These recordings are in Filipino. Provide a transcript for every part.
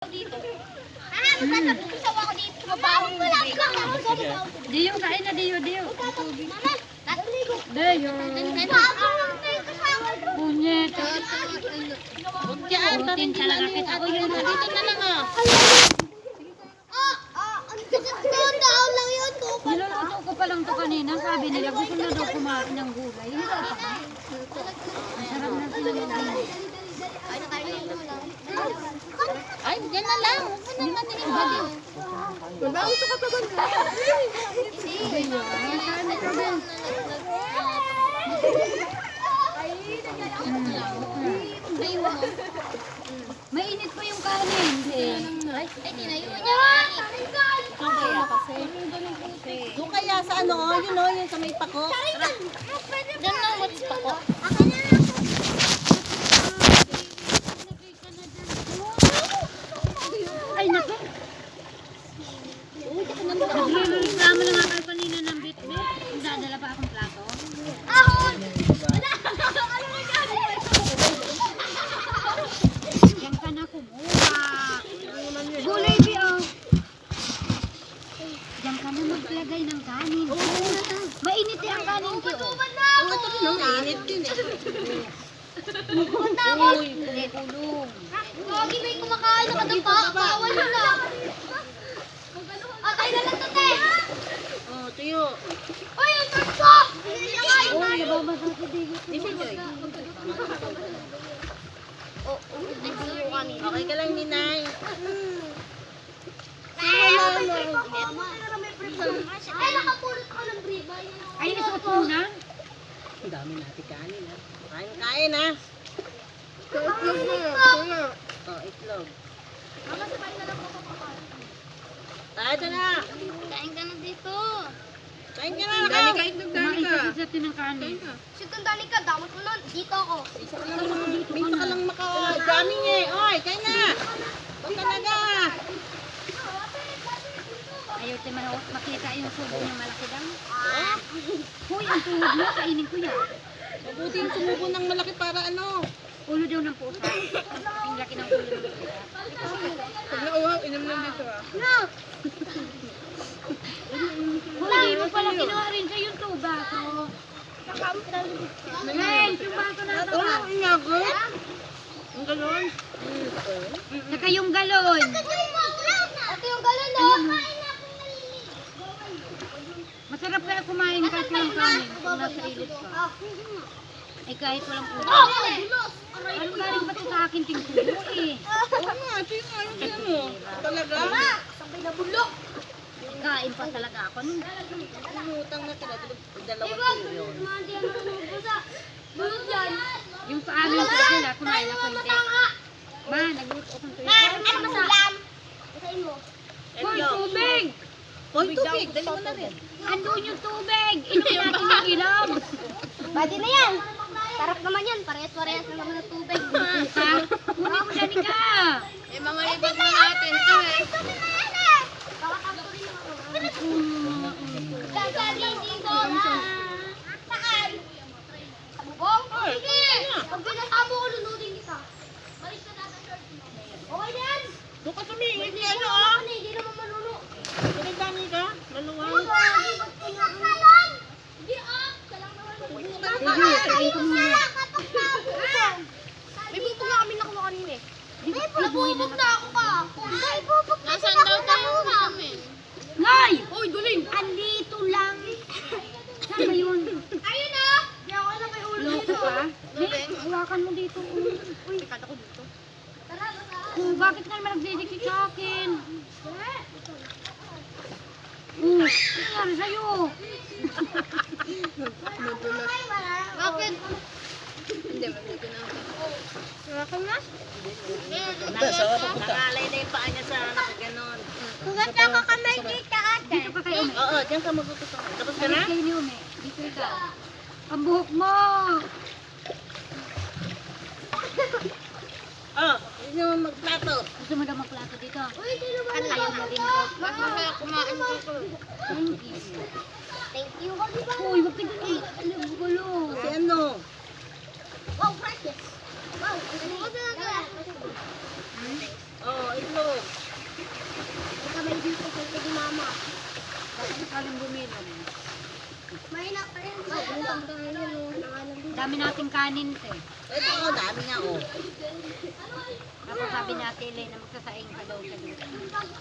dito. Sasabisaw ako dito. Mabawang wala ka. Diyo, kain na Diyo. Mama, nataligo. Diyo. Punyet. Butin talaga kita. O yun, dito na lang ah. Ang sakit doon. Daon lang yun. Niluluto ko pa lang to kanina. Sabi nila, gusto na daw kumain ng gulay. Hindi pa ba? Ang sarap na sila ng gulay. Ay, dyan na lang. Huwag mo naman nilibali. Mabaho sa katawan mo. Mainit pa yung kanin. Ay, tinayo niya. Kaya kasi. Doon kaya sa ano, yun o, yun sa may pako. Diyan na, what's pa ko? Ay, naku. Nagluluto na nga kayo kanina ng bit-bit. Dadala pa akong plato. Diyan ka na kumuha. Gulay, Bio. Diyan ka na maglagay ng kanin. Mainit ang kanin ko. Ang ito rin, mainit din eh. Uy, kulong. Gogi, may kumakain na kadapa. Bawal na. Atay na lang to, te. Oh, tuyo. Uy, yung turko! Uy, babasa si Digit. Isa Joy. kanina. Okay ka lang, Ninay. Ay, nakapulot ko ng briba. Ay, isuot mo na? Ang dami natin kanin ha. Kain ha. Oh, itlog. Mama, sabay na lang ako papakain. Ito na. Kain ka na dito. Kain ka na. Kumain ka sa ng kanin. Sitong dali ka, damot mo nun. Dito ako. Minsan ka lang maka-jamming eh. Oy, kain na. Huwag talaga. Ayaw tayo makita yung subo ng malaki daw. Hoy, ang tuhod mo, kainin ko yan. Mabuti yung sumubo ng malaki para ano. Ulo daw ng pusa. Ang laki ng ulo ng pusa. Pag nauhaw, inom lang dito ah. Hoy, di mo pala kinuha rin sa yung tuba ko. Ngayon, yung baso na ito. Ang inago. Ang galon. Saka yung galon. Ito yung galon, no? Masarap kaya kumain kahit yung kanin kung nasa ilit ka. Eh kahit walang ulo. Ano galing ba ito sa akin tingtulo eh? Oo nga, ito yung ano siya mo. Talaga. Sabay na bulok. Kain pa talaga ako nun. Umutang na sila. Dalawa Diba? po yun. Mandi ang nanubusa. Bulok yan. Yung sa amin ko sila, kumain ako hindi. Ma, nagluto akong tuyo. Ano masalam? Basahin mo. Hoy, tubig! Hoy, tubig. Dali mo na rin. Andun yung tubig! Inumin natin yung ilog! Pwede na yan. Sarap naman yan. Parehas-parehas na naman ng tubig. Ha? Kunin mo dali ka! Eh, mga libag na natin ito eh. Baka kapturin mo ako. Sasabihin dito na. Saan? Sa bubong? Sige. Pag pinasama ko, lunodin kita. Balik ka natin, George. Okay na yan. Doon ka tumingin. Hindi Ano naman ah? Hindi naman maluno. Pinagdami ka? Maluwang. Hindi ah. Salang naman. Sige, kain ko muna. May bubog na kami nakuha kanina eh. May Nabubog na ako ka. May bubog na saan daw tayo namin? Ngay! Uy, duling! Andito lang! Saan ba yun? Ayun ah! Di ako na may ulo Loko dito. ka? Hawakan mo dito. Uy, kata ko dito. Tara, baka. Oh, bakit nga naman nagdidikit sa akin? Ano nangyari sa'yo? Bakit? Hindi, mabuti na. Bakit na? Nakalay na yung paa niya sa nakaganon. Kugat na ako kamay kita ate. Dito ka kayo. Oo, diyan ka magtutusok. Tapos ka na? Balik kayo ni Ume. Dito ikaw. Ang buhok mo! Oh, hindi mo magplato. Gusto mo daw magplato dito? Uy, sino ba na? Ayaw mo din ko. Masaya kumain ko. Thank you. Thank you. Uy, wag ka dito. Alam mo gulo. Si ano? Wow, precious. Wow, ang galing. Oo, itlog. May kamay dito sa ito ni mama. Bakit sakaling bumilog? May na pa rin. Ang kain yun. Dami nating kanin, te. Ito, oh, dami nga, oh. Tapos sabi natin, Elena, magsasaing ka daw sa dito.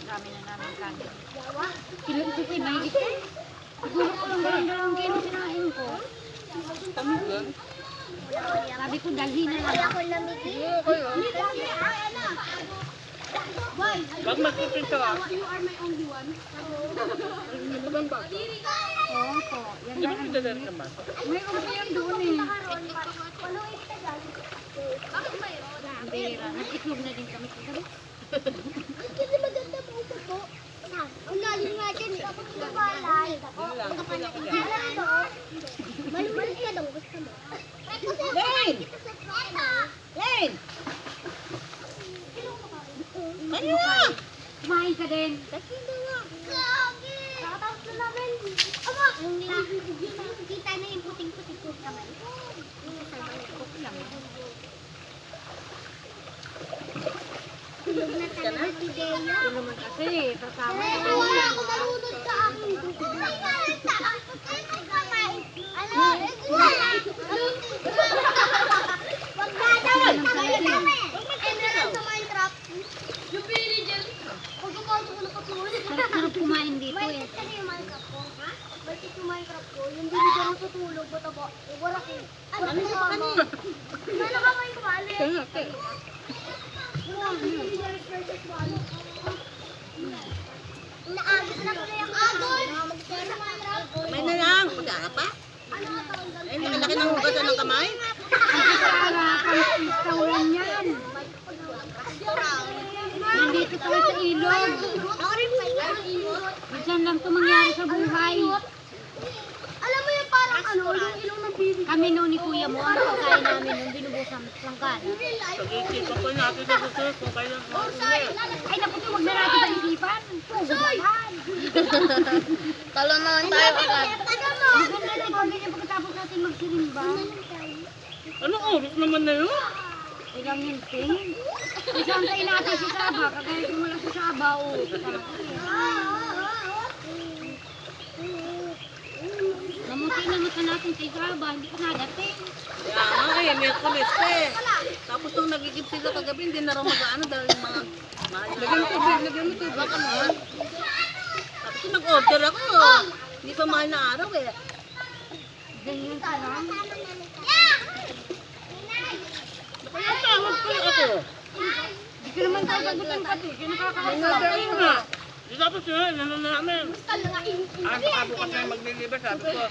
Dami na namin kanin. Yawa. Kilo ito, te, mahigit eh. Siguro ko lang dalawang kilo sinain ko. Sabi ko, dalhin na Kaya lang. ako lamigin. Pag magpipinto ah. You are my only one. Oo po. Yan lang ang naman. mayroon ko yan doon eh. Paluin ka dyan. Bakit mayroon? Ang bihira. Nag-itlog na din kami kagabi. Kasi maganda po ito po. Ang lalim nga dyan. Tapos nabalay. Alam ito. Malulit ka daw. Gusto mo. Lane! Lane! Ano na? Kumain ka din. Nakatapos na namin. Ama! Yung kita na yung puting-puting ko kamay. Tulog na talaga si Deo. Ito naman kasi, kasama na Kaya wala ako marunod sa aking dugo. Ano? Wag na daw. Eh, meron sa Minecraft. Yung Billy Jam. Pag gumagawa ko na patulog. Sarap kumain dito eh. Balik kasi yung Minecraft ko. Ha? Balik yung Minecraft ko. Yung Billy Jam natutulog. Bata ba? Wala ko. Ano ka ba? Ano ka ba yung kumali? Naagos na ko na yung agos. May na lang. Punta ka pa? Ano nga tawag doon? Ay, nakalaki ng hugasan ng kamay. Ang kasarapan sa restaurant yan. Nandito tayo sa ilog. Ako rin pa yun. Minsan lang ito mangyari sa buhay. Alam mo yung parang ano, yung ilong ng bibi. Kami noon ni kuya mo, ang pagkain namin nung binubusan langkana. Pag-iisipan ko natin sa susunod kung kailan Oh, sorry. Ay naku, huwag na natin pag-isipan. Pugulahan. Talo naman tayo agad. Maganda na ikaw ganyan pagkatapos natin magsirimba. Anong oras naman na yun? Ilang yun, ting. Isantayin natin si Saba, kagaya kung wala si Saba, o. Mamuti na mata natin si Saba, hindi ka nadating. Kaya nga eh, Merkulis pa eh. Tapos nung nagigib sila kagabi, hindi na raw mag-ano dahil yung mga mahal. Lagyan mo tubig. Baka mo. Tapos nung nag-order ako, hindi pa mahal na araw eh. Ganyan ka lang. Kaya tawag ko ako. Hindi ka naman sasagutin ka, di. Kaya nakakakasabi. Ayun nga. Tapos yun, ano na namin. Baka bukas na magliliba, sabi ko.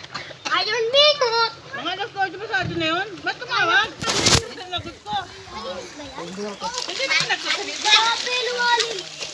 Iron Mingot! Mga alas 8 ba sa atin na yun? Ba't tumawag? Hindi na lagot ko. Hindi na nagsasalita. Grabe, lumalim.